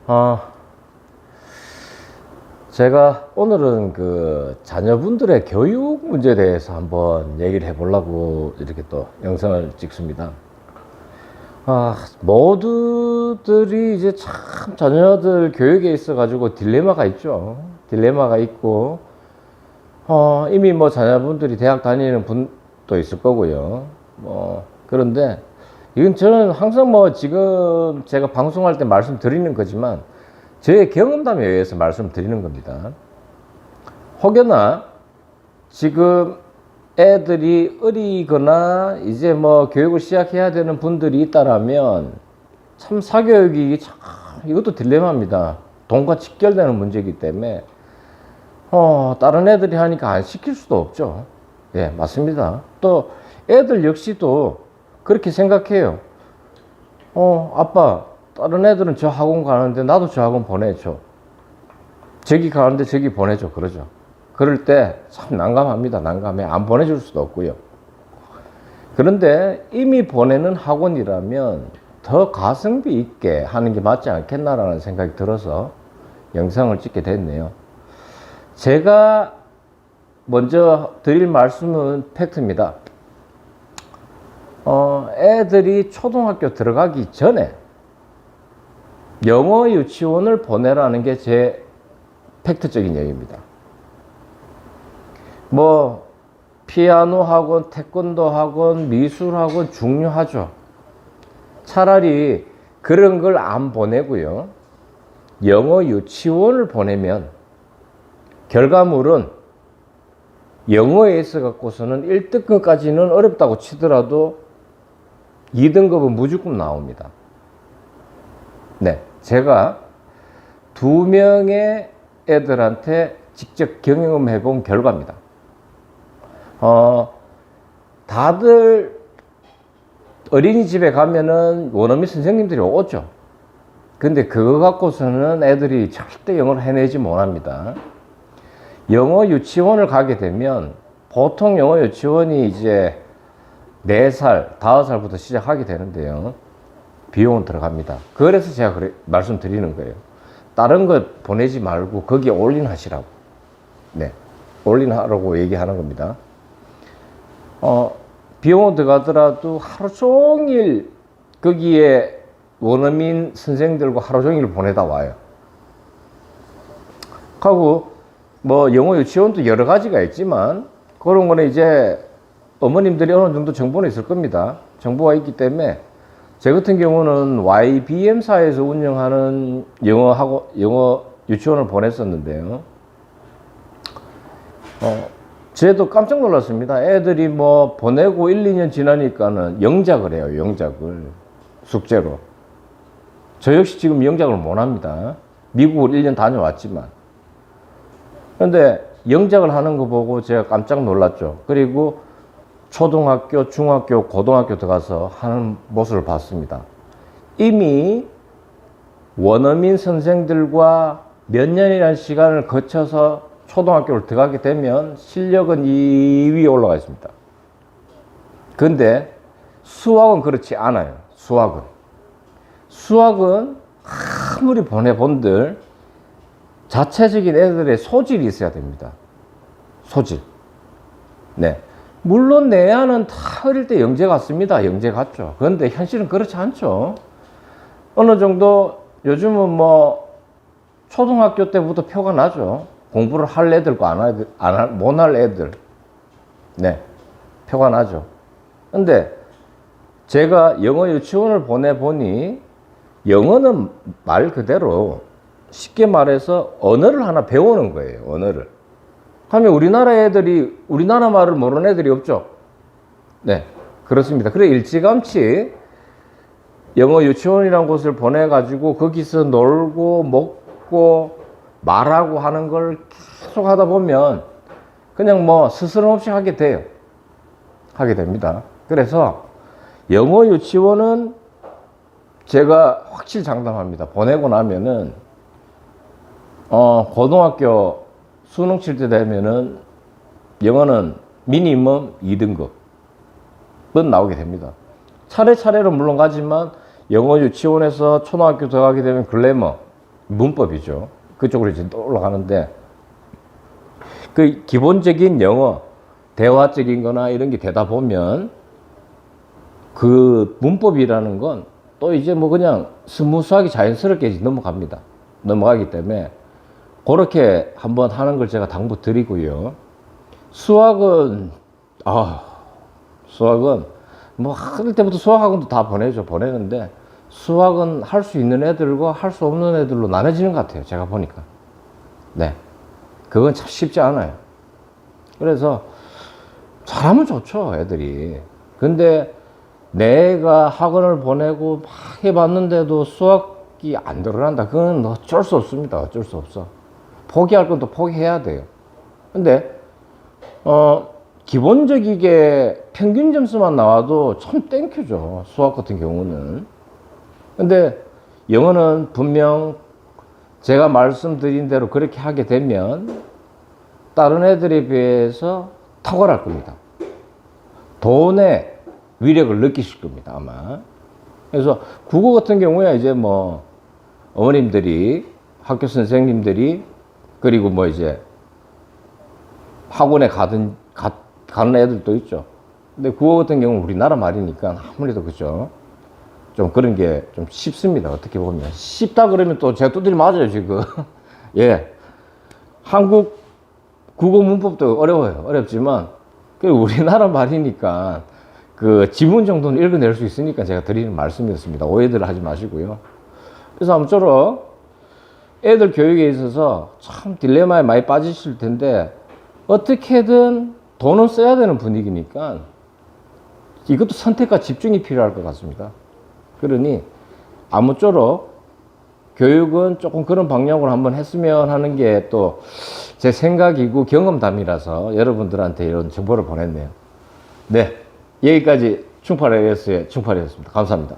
어, 제가 오늘은 그 자녀분들의 교육 문제에 대해서 한번 얘기를 해보려고 이렇게 또 영상을 찍습니다. 모두들이 이제 참 자녀들 교육에 있어가지고 딜레마가 있죠. 딜레마가 있고, 이미 뭐 자녀분들이 대학 다니는 분도 있을 거고요. 그런데 이건 저는 항상 뭐 지금 제가 방송할 때 말씀드리는 거지만 저의 경험담에 의해서 말씀드리는 겁니다. 혹여나 지금 애들이 어리거나 이제 뭐 교육을 시작해야 되는 분들이 있다라면 참 사교육이 참 이것도 딜레마입니다. 돈과 직결되는 문제이기 때문에 다른 애들이 하니까 안 시킬 수도 없죠. 예, 맞습니다. 또 애들 역시도 그렇게 생각해요. 아빠, 다른 애들은 저 학원 가는데 나도 저 학원 보내줘. 저기 가는데 저기 보내줘. 그러죠. 그럴 때 참 난감합니다. 난감해. 안 보내줄 수도 없고요. 그런데 이미 보내는 학원이라면 더 가성비 있게 하는 게 맞지 않겠나라는 생각이 들어서 영상을 찍게 됐네요. 제가 먼저 드릴 말씀은 팩트입니다. 애들이 초등학교 들어가기 전에 영어 유치원을 보내라는 게 제 팩트적인 얘기입니다. 뭐 피아노 학원, 태권도 학원, 미술 학원 중요하죠. 차라리 그런 걸 안 보내고요. 영어 유치원을 보내면 결과물은 영어에 있어 갖고서는 1등급까지는 어렵다고 치더라도 2등급은 무조건 나옵니다. 네, 제가 2명의 애들한테 직접 경험해 본 결과입니다. 다들 어린이집에 가면은 원어민 선생님들이 오죠. 근데 그거 갖고서는 애들이 절대 영어를 해내지 못합니다. 영어 유치원을 가게 되면 보통 영어 유치원이 이제 4살, 5살부터 시작하게 되는데요. 비용은 들어갑니다. 그래서 제가 말씀드리는 거예요. 다른 것 보내지 말고 거기에 올인하시라고. 네, 올인하라고 얘기하는 겁니다. 비용은 들어가더라도 하루 종일 거기에 원어민 선생들과 하루 종일 보내다 와요. 하고 뭐 영어 유치원도 여러 가지가 있지만 그런 거는 이제 어머님들이 어느 정도 정보는 있을 겁니다. 정보가 있기 때문에 제 같은 경우는 YBM사에서 운영하는 영어 유치원을 보냈었는데요. 저도 깜짝 놀랐습니다. 애들이 뭐 보내고 1, 2년 지나니까는 영작을 해요. 영작을 숙제로. 저 역시 지금 영작을 못 합니다. 미국을 1년 다녀왔지만. 그런데 영작을 하는 거 보고 제가 깜짝 놀랐죠. 그리고 초등학교, 중학교, 고등학교 들어가서 하는 모습을 봤습니다. 이미 원어민 선생들과 몇 년이라는 시간을 거쳐서 초등학교를 들어가게 되면 실력은 2위에 올라가 있습니다. 근데 수학은 그렇지 않아요. 수학은 아무리 보내본들 자체적인 애들의 소질이 있어야 됩니다. 소질. 네. 물론 내 아는 다 어릴 때 영재 같습니다. 영재 같죠. 그런데 현실은 그렇지 않죠. 어느 정도 요즘은 뭐 초등학교 때부터 표가 나죠. 공부를 할 애들과 못 할 애들. 네. 표가 나죠. 근데 제가 영어 유치원을 보내보니 영어는 말 그대로 쉽게 말해서 언어를 하나 배우는 거예요. 언어를. 하면 우리나라 애들이 우리나라 말을 모르는 애들이 없죠. 네, 그렇습니다. 그래 일찌감치 영어 유치원이라는 곳을 보내가지고 거기서 놀고 먹고 말하고 하는 걸 계속 하다 보면 그냥 뭐 스스럼 없이 하게 돼요. 하게 됩니다. 그래서 영어 유치원은 제가 확실히 장담합니다. 보내고 나면은 고등학교 수능 칠 때 되면은 영어는 미니멈 2등급은 나오게 됩니다. 차례차례로 물론 가지만 영어 유치원에서 초등학교 들어가게 되면 글래머, 문법이죠. 그쪽으로 이제 또 올라가는데, 그 기본적인 영어, 대화적인 거나 이런 게 되다 보면 그 문법이라는 건 또 이제 뭐 그냥 스무스하게 자연스럽게 넘어갑니다. 넘어가기 때문에 그렇게 한번 하는 걸 제가 당부 드리고요. 수학은 뭐 할 때부터 수학학원도 다 보내는데 수학은 할 수 있는 애들과 할 수 없는 애들로 나눠지는 것 같아요. 제가 보니까. 네. 그건 참 쉽지 않아요. 그래서 잘하면 좋죠, 애들이. 근데 내가 학원을 보내고 막 해봤는데도 수학이 안 드러난다. 그건 어쩔 수 없습니다. 어쩔 수 없어. 포기할 건 또 포기해야 돼요. 근데, 기본적이게 평균 점수만 나와도 참 땡큐죠. 수학 같은 경우는. 근데 영어는 분명 제가 말씀드린 대로 그렇게 하게 되면 다른 애들에 비해서 탁월할 겁니다. 돈의 위력을 느끼실 겁니다, 아마. 그래서 국어 같은 경우에 이제 뭐 어머님들이, 학교 선생님들이, 그리고 뭐 이제 학원에 가는 애들도 있죠. 근데 국어 같은 경우는 우리나라 말이니까 아무래도 그죠. 좀 그런 게 좀 쉽습니다. 어떻게 보면. 쉽다 그러면 또 제가 두드리 맞아요, 지금. 예. 한국 국어 문법도 어려워요. 어렵지만, 그 우리나라 말이니까 그 지문 정도는 읽어낼 수 있으니까 제가 드리는 말씀이었습니다. 오해들 하지 마시고요. 그래서 아무쪼록 애들 교육에 있어서 참 딜레마에 많이 빠지실 텐데 어떻게든 돈은 써야 되는 분위기니까 이것도 선택과 집중이 필요할 것 같습니다. 그러니 아무쪼록 교육은 조금 그런 방향으로 한번 했으면 하는 게 또 제 생각이고 경험담이라서 여러분들한테 이런 정보를 보냈네요. 네, 여기까지 충팔AS의 충팔이었습니다. 감사합니다.